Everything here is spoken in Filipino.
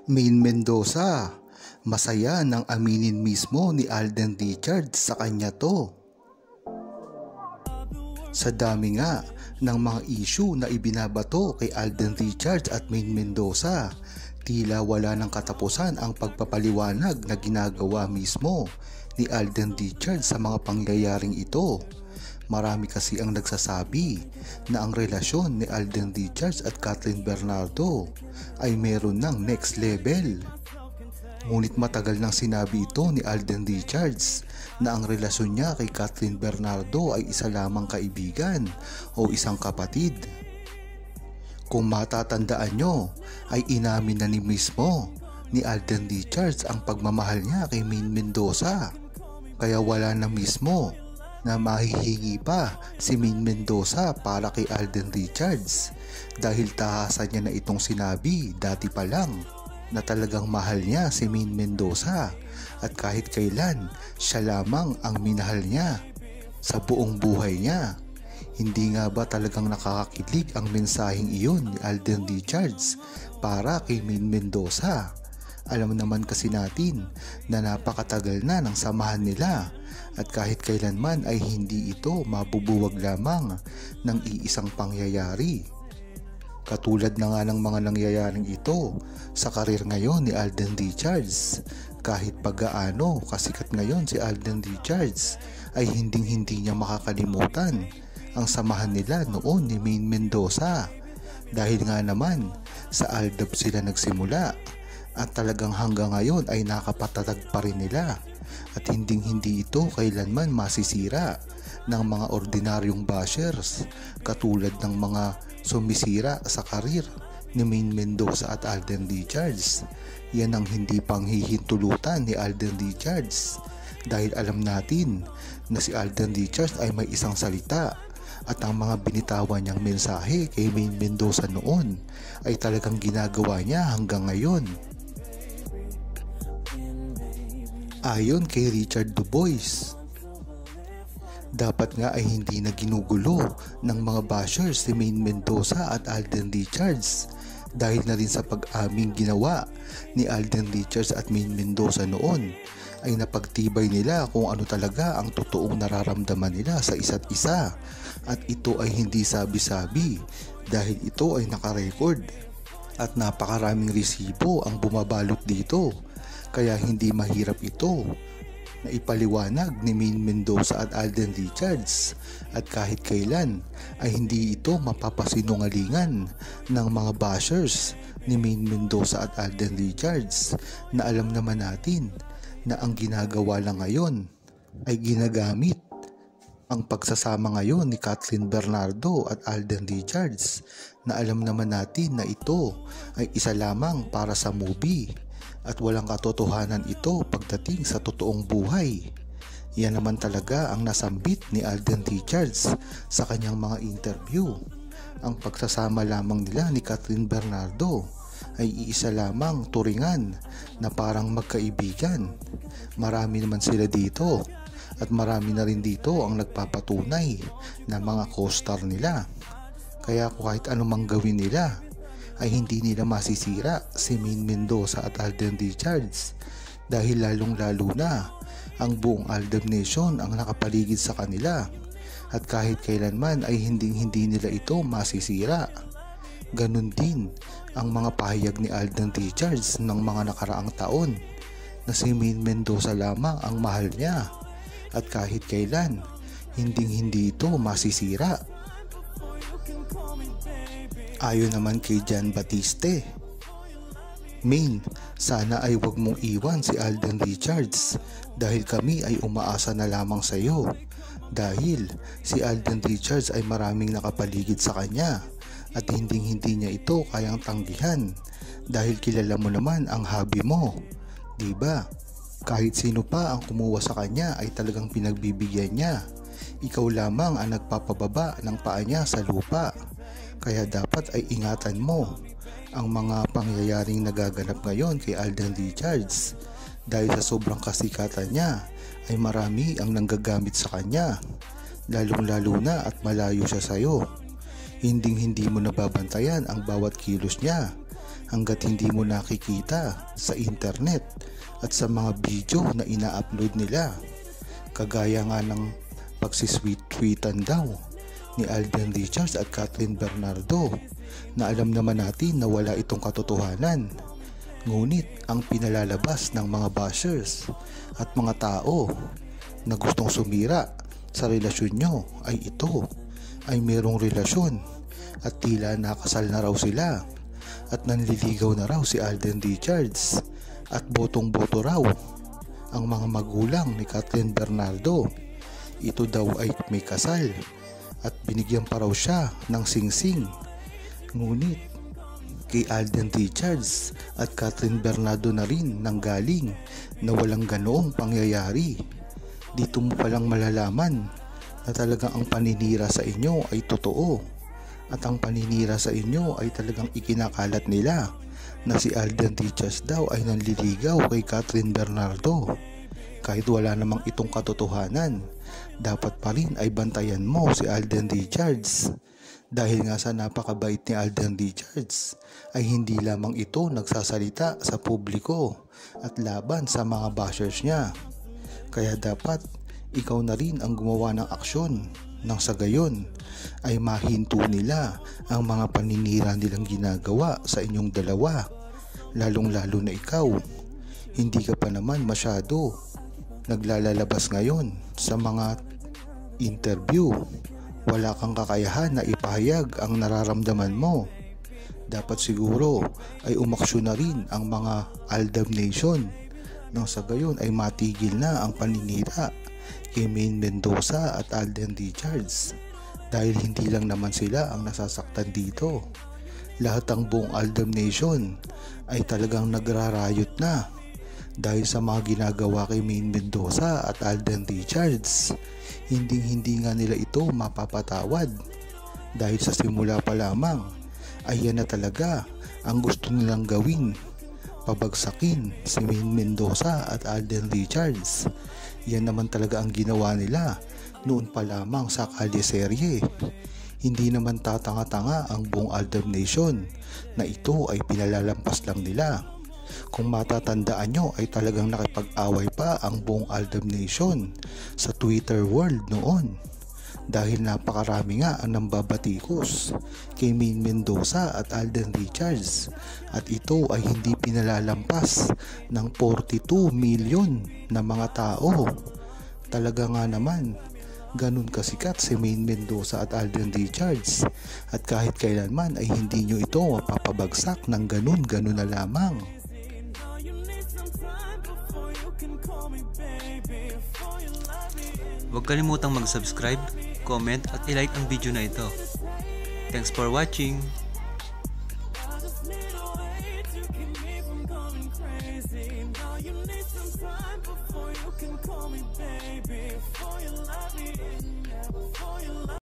Main Mendoza, masaya nang aminin mismo ni Alden Richards sa kanya to. Sa dami nga ng mga issue na ibinabato kay Alden Richards at Main Mendoza, tila wala ng katapusan ang pagpapaliwanag na ginagawa mismo ni Alden Richards sa mga pangyayaring ito. Marami kasi ang nagsasabi na ang relasyon ni Alden Richards at Kathryn Bernardo ay meron ng next level. Ngunit matagal nang sinabi ito ni Alden Richards na ang relasyon niya kay Kathryn Bernardo ay isa lamang kaibigan o isang kapatid. Kung matatandaan nyo, ay inamin na ni mismo ni Alden Richards ang pagmamahal niya kay Main Mendoza. Kaya wala na mismo na mahihingi pa si Main Mendoza para kay Alden Richards dahil tahasan niya na itong sinabi dati pa lang na talagang mahal niya si Main Mendoza at kahit kailan siya lamang ang minahal niya sa buong buhay niya. Hindi nga ba talagang nakakakilig ang mensaheng iyon ni Alden Richards para kay Main Mendoza? Alam naman kasi natin na napakatagal na ng samahan nila at kahit kailanman ay hindi ito mabubuwag lamang ng iisang pangyayari. Katulad na nga ng mga nangyayaring ito sa karir ngayon ni Alden Richards. Kahit pag-aano kasikat ngayon si Alden Richards ay hindi niya makakalimutan ang samahan nila noon ni Main Mendoza. Dahil nga naman sa Aldab sila nagsimula at talagang hanggang ngayon ay nakapatatag pa rin nila at hindi ito kailanman masisira ng mga ordinaryong bashers katulad ng mga sumisira sa karir ni Main Mendoza at Alden Richards. Yan ang hindi panghihintulutan ni Alden Richards dahil alam natin na si Alden Richards ay may isang salita at ang mga binitawan niyang mensahe kay Main Mendoza noon ay talagang ginagawa niya hanggang ngayon. Ayon kay Richard Dubois, dapat nga ay hindi na ginugulo ng mga bashers si Main Mendoza at Alden Richards dahil na rin sa pag-aming ginawa ni Alden Richards at Main Mendoza noon ay napagtibay nila kung ano talaga ang totoong nararamdaman nila sa isa't isa at ito ay hindi sabi-sabi dahil ito ay nakarecord at napakaraming resibo ang bumabalot dito. Kaya hindi mahirap ito na ipaliwanag ni Main Mendoza at Alden Richards at kahit kailan ay hindi ito mapapasinungalingan ng mga bashers ni Main Mendoza at Alden Richards na alam naman natin na ang ginagawa lang ngayon ay ginagamit ang pagsasama ngayon ni Kathryn Bernardo at Alden Richards na alam naman natin na ito ay isa lamang para sa movie at walang katotohanan ito pagdating sa totoong buhay. Yan naman talaga ang nasambit ni Alden Richards sa kanyang mga interview. Ang pagsasama lamang nila ni Kathryn Bernardo ay iisa lamang turingan na parang magkaibigan. Marami naman sila dito at marami na rin dito ang nagpapatunay na mga co-star nila. Kaya kahit anumang gawin nila ay hindi nila masisira si Main Mendoza at Alden Richards dahil lalong-lalo na ang buong Aldab Nation ang nakapaligid sa kanila at kahit kailanman ay hindi nila ito masisira. Ganun din ang mga pahayag ni Alden Richards ng mga nakaraang taon na si Main Mendoza lamang ang mahal niya at kahit kailan hindi ito masisira. Ayon naman kay Jan Batiste, Main, sana ay wag mong iwan si Alden Richards dahil kami ay umaasa na lamang sa iyo dahil si Alden Richards ay maraming nakapaligid sa kanya at hindi niya ito kayang tanggihan dahil kilala mo naman ang hobby mo, diba? Kahit sino pa ang kumuha sa kanya ay talagang pinagbibigyan niya. Ikaw lamang ang nagpapababa ng paa niya sa lupa. Kaya dapat ay ingatan mo ang mga pangyayaring nagaganap ngayon kay Alden Richards dahil sa sobrang kasikatan niya ay marami ang nanggagamit sa kanya lalong-lalo na at malayo siya sa iyo. Hindi mo nababantayan ang bawat kilos niya hanggat hindi mo nakikita sa internet at sa mga video na ina-upload nila. Kagaya nga ng pagsisweet-tweetan daw ni Alden Richards at Kathryn Bernardo na alam naman natin na wala itong katotohanan. Ngunit ang pinalalabas ng mga bashers at mga tao na gustong sumira sa relasyon nyo ay ito ay merong relasyon at tila nakasal na raw sila at nanliligaw na raw si Alden Richards at botong-boto raw ang mga magulang ni Kathryn Bernardo. Ito daw ay may kasal at binigyan pa raw siya ng singsing. Ngunit kay Alden Richards at Kathryn Bernardo na rin nanggaling na walang ganoong pangyayari. Dito mo palang malalaman na talagang ang paninira sa inyo ay totoo at ang paninira sa inyo ay talagang ikinakalat nila na si Alden Richards daw ay nanliligaw kay Kathryn Bernardo. Kahit wala namang itong katotohanan, dapat pa rin ay bantayan mo si Alden Richards. Dahil nga sa napakabait ni Alden Richards ay hindi lamang ito nagsasalita sa publiko at laban sa mga bashers niya. Kaya dapat ikaw na rin ang gumawa ng aksyon nang sa gayon ay mahinto nila ang mga paninira nilang ginagawa sa inyong dalawa. Lalong-lalo na ikaw, hindi ka pa naman masyado naglalabas ngayon sa mga interview. Wala kang kakayahan na ipahayag ang nararamdaman mo. Dapat siguro ay umaksyon na rin ang mga Aldab Nation nang sa gayon ay matigil na ang paninira kay Maine Mendoza at Alden Richards. Dahil hindi lang naman sila ang nasasaktan dito. Lahat ng buong Aldab Nation ay talagang nagrarayot na dahil sa mga ginagawa kay Maine Mendoza at Alden Richards. Hindi nga nila ito mapapatawad dahil sa simula pa lamang ay yan na talaga ang gusto nilang gawin, pabagsakin si Maine Mendoza at Alden Richards. Yan naman talaga ang ginawa nila noon pa lamang sa kalyeserye. Hindi naman tatanga-tanga ang buong Aldab Nation na ito ay pinalalampas lang nila. Kung matatandaan nyo ay talagang nakipag-away pa ang buong Aldab Nation sa Twitter world noon dahil napakarami nga ang nambabatikos kay Maine Mendoza at Alden Richards at ito ay hindi pinalalampas ng 42 million na mga tao. Talaga nga naman ganun kasikat si Maine Mendoza at Alden Richards at kahit kailanman ay hindi nyo ito mapapabagsak ng ganun na lamang. Huwag kalimutang mag-subscribe, comment at i-like ang video na ito. Thanks for watching!